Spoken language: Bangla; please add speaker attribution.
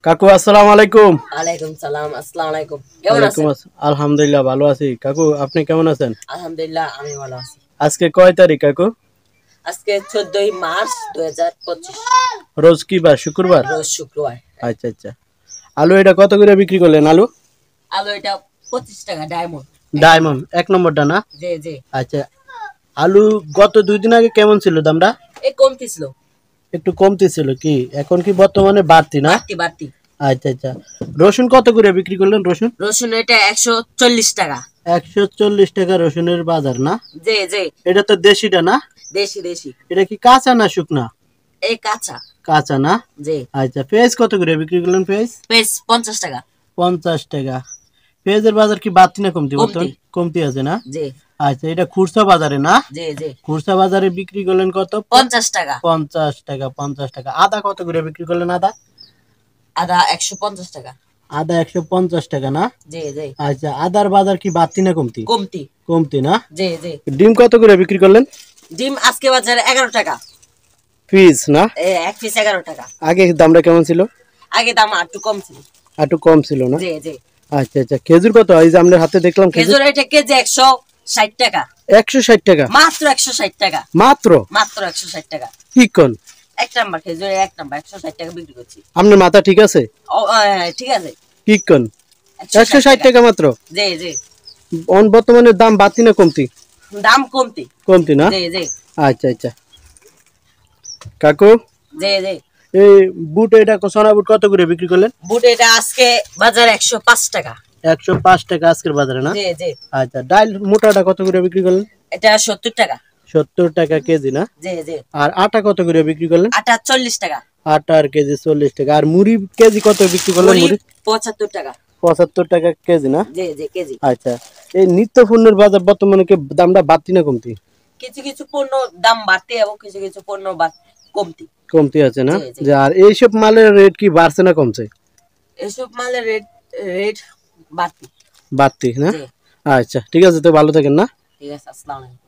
Speaker 1: কাকু আসসালামু আলাইকুম।
Speaker 2: ওয়ালাইকুম সালাম। আসসালামু আলাইকুম। কেমন আছেন?
Speaker 1: আলহামদুলিল্লাহ ভালো আছি। কাকু আপনি কেমন আছেন?
Speaker 2: আলহামদুলিল্লাহ আমি ভালো আছি।
Speaker 1: আজকে কয় তারিখ কাকু?
Speaker 2: আজকে 14ই মার্চ 2025।
Speaker 1: রোজ কি বার? শুক্রবার।
Speaker 2: রোজ শুক্রবার।
Speaker 1: আচ্ছা আচ্ছা। আলু এটা কত করে বিক্রি করলেন? আলু
Speaker 2: আলু এটা 25 টাকা ডায়মন্ড।
Speaker 1: ডায়মন্ড এক নম্বরটা না?
Speaker 2: জি জি।
Speaker 1: আচ্ছা। আলু গত 2 দিন আগে কেমন ছিল দামটা?
Speaker 2: এই কমতি ছিল।
Speaker 1: একটু কমতি ছিল কি? এখন কি বর্তমানে বাড়তি না?
Speaker 2: বাড়তি বাড়তি।
Speaker 1: আচ্ছা আচ্ছা। রসুন কত করে বিক্রি করলেন? রসুন
Speaker 2: রসুন এটা 140 টাকা।
Speaker 1: 140 টাকা রসুনের বাজার না?
Speaker 2: জি জি।
Speaker 1: এটা তো দেশিটা না?
Speaker 2: দেশি দেশি।
Speaker 1: এটা কি কাঁচা না শুকনা?
Speaker 2: এই কাঁচা।
Speaker 1: কাঁচা না?
Speaker 2: জি।
Speaker 1: আচ্ছা। পেঁয়াজ কত করে বিক্রি করলেন? পেঁয়াজ
Speaker 2: 50 টাকা।
Speaker 1: 50 টাকা। পেঁয়াজের বাজার কি বাড়তি না কমতি?
Speaker 2: কমতি।
Speaker 1: কমতি আছে না?
Speaker 2: জি
Speaker 1: আচ্ছা। এটা খুচরা বাজারে না?
Speaker 2: জি জি।
Speaker 1: খুচরা বাজারে বিক্রি করলেন কত?
Speaker 2: 50 টাকা।
Speaker 1: 50 টাকা। 50 টাকা। আদা কত করে বিক্রি করলেন? আদা
Speaker 2: আদা 150 টাকা।
Speaker 1: আদা 150 টাকা না?
Speaker 2: জি জি।
Speaker 1: আচ্ছা। আদার বাজার কি বাড়তি না কমতি?
Speaker 2: কমতি।
Speaker 1: কমতি না?
Speaker 2: জি জি।
Speaker 1: ডিম কত করে বিক্রি করলেন?
Speaker 2: ডিম আজকে বাজারে 11 টাকা
Speaker 1: পিস না?
Speaker 2: এক পিস 11 টাকা।
Speaker 1: আগে দামটা কেমন ছিল?
Speaker 2: আগে দাম একটু কম ছিল।
Speaker 1: একটু কম ছিল না?
Speaker 2: জি জি।
Speaker 1: আচ্ছা আচ্ছা। খেজুর কত? এই যে আপনার হাতে দেখলাম খেজুর।
Speaker 2: খেজুর এটা কেজি 160 টাকা।
Speaker 1: 160 টাকা?
Speaker 2: মাত্র 160 টাকা।
Speaker 1: মাত্র?
Speaker 2: মাত্র 160 টাকা।
Speaker 1: কি কোন?
Speaker 2: এক নাম্বার খেজুর, এক নাম্বার 160 টাকা বিক্রি করছি।
Speaker 1: আপনার মাথা ঠিক আছে?
Speaker 2: ঠিক আছে।
Speaker 1: কি কোন? 160 টাকা মাত্র?
Speaker 2: জি জি।
Speaker 1: বর্তমানে দাম বাড়তি না কমতি?
Speaker 2: দাম কমতি।
Speaker 1: কমতি না?
Speaker 2: জি জি।
Speaker 1: আচ্ছা আচ্ছা। কাকু
Speaker 2: জি জি।
Speaker 1: এই বুট, এটা সোনা বুট কত করে বিক্রি করলেন?
Speaker 2: বুট এটা আজকে বাজারে 105 টাকা।
Speaker 1: 105 টাকা আজকের বাজারে না?
Speaker 2: জি জি।
Speaker 1: আচ্ছা। ডাল মোটাটা কত করে বিক্রি করলেন?
Speaker 2: এটা 70 টাকা।
Speaker 1: 70 টাকা কেজি না?
Speaker 2: জি জি।
Speaker 1: আর আটা কত করে বিক্রি করলেন?
Speaker 2: আটা 40 টাকা।
Speaker 1: আটার কেজি 40 টাকা। আর মুড়ি কেজি কত বিক্রি করলেন? মুড়ি
Speaker 2: 75 টাকা।
Speaker 1: 75 টাকা কেজি না?
Speaker 2: জি জি কেজি।
Speaker 1: আচ্ছা। এই নিত্য পণ্যের বাজার বর্তমানে কি দামটা বাড়তি না কমতি?
Speaker 2: কিছু কিছু পণ্য দাম বাড়তি এবং কিছু কিছু পণ্য কমতি।
Speaker 1: কমতি আছে না?
Speaker 2: জি জি।
Speaker 1: যে আর এইসব মালের রেট কি বাড়ছে না কমছে?
Speaker 2: এসব মালের রেট বাড়তি।
Speaker 1: বাড়তি না?
Speaker 2: জি।
Speaker 1: আচ্ছা ঠিক আছে, তো ভালো থাকেন না?
Speaker 2: ঠিক আছে। আসসালামু আলাইকুম।